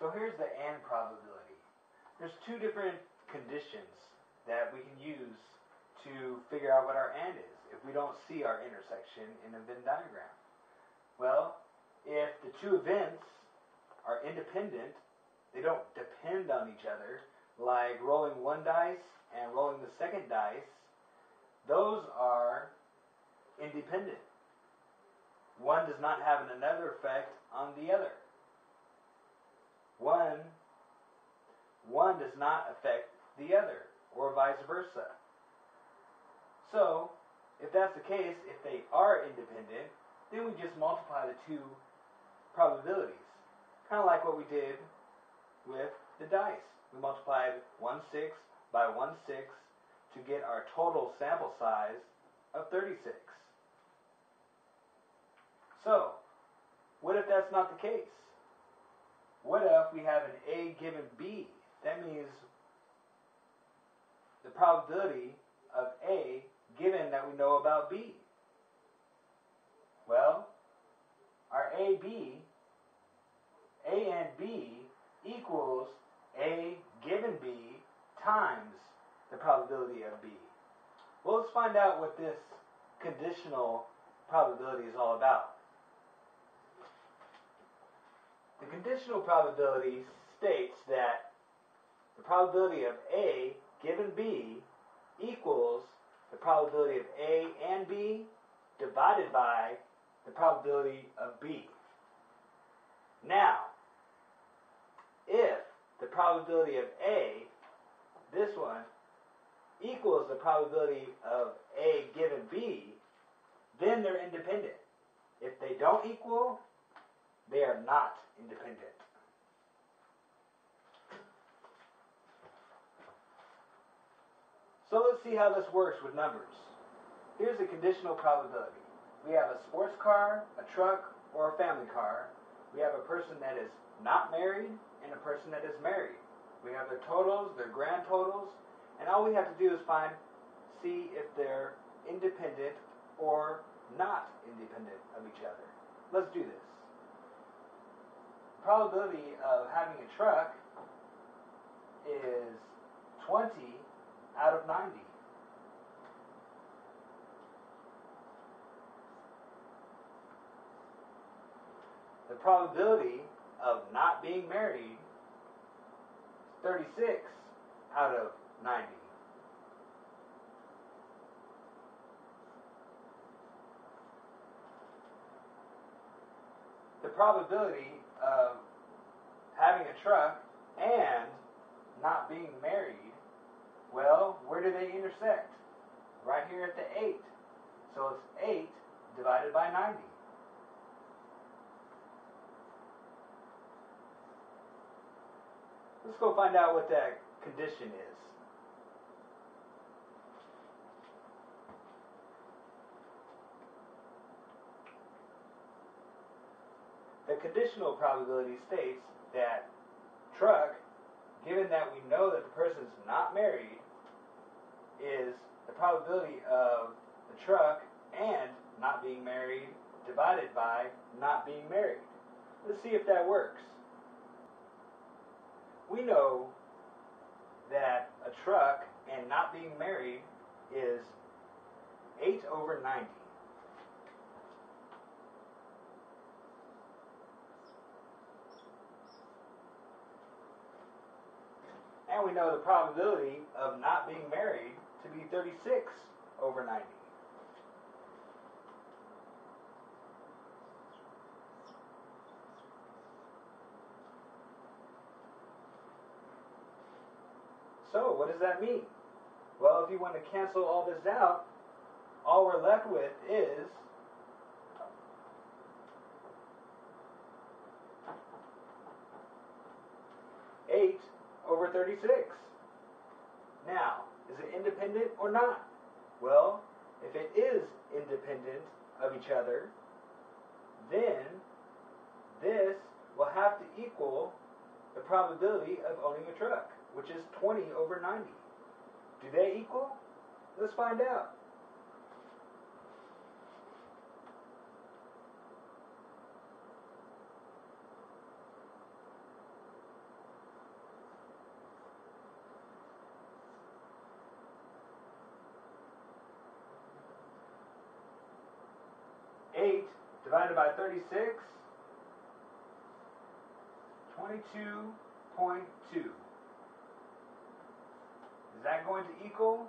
So here's the and probability. There's two different conditions that we can use to figure out what our and is if we don't see our intersection in a Venn diagram. Well, if the two events are independent, they don't depend on each other, like rolling one dice and rolling the second dice, those are independent. One does not have another effect on the other. One does not affect the other, or vice versa. So, if that's the case, if they are independent, then we just multiply the two probabilities. Kind of like what we did with the dice. We multiplied 1/6 by 1/6 to get our total sample size of 36. So, what if that's not the case? What if we have an A given B? That means the probability of A given that we know about B. Well, our A and B equals A given B times the probability of B. Well, let's find out what this conditional probability is all about. The conditional probability states that the probability of A given B equals the probability of A and B divided by the probability of B. Now, if the probability of A, this one, equals the probability of A given B, then they're independent. If they don't equal, they are not independent. So let's see how this works with numbers. Here's a conditional probability. We have a sports car, a truck, or a family car. We have a person that is not married and a person that is married. We have their totals, their grand totals, and all we have to do is see if they're independent or not independent of each other. Let's do this. The probability of having a truck is 20 out of 90. The probability of not being married is 36 out of 90. The probability of having a truck and not being married, well, where do they intersect? Right here at the 8. So it's 8 divided by 90. Let's go find out what that condition is. The conditional probability states that truck, given that we know that the person's not married, is the probability of the truck and not being married divided by not being married. Let's see if that works. We know that a truck and not being married is 8 over 90. And we know the probability of not being married to be 36 over 90. So, what does that mean? Well, if you want to cancel all this out, all we're left with is over 36. Now, is it independent or not? Well, if it is independent of each other, then this will have to equal the probability of owning a truck, which is 20 over 90. Do they equal? Let's find out. 8 divided by 36, 22.2. Is that going to equal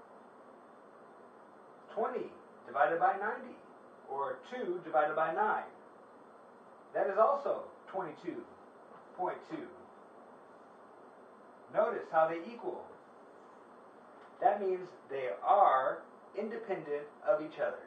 20 divided by 90, or 2 divided by 9? That is also 22.2. Notice how they equal. That means they are independent of each other.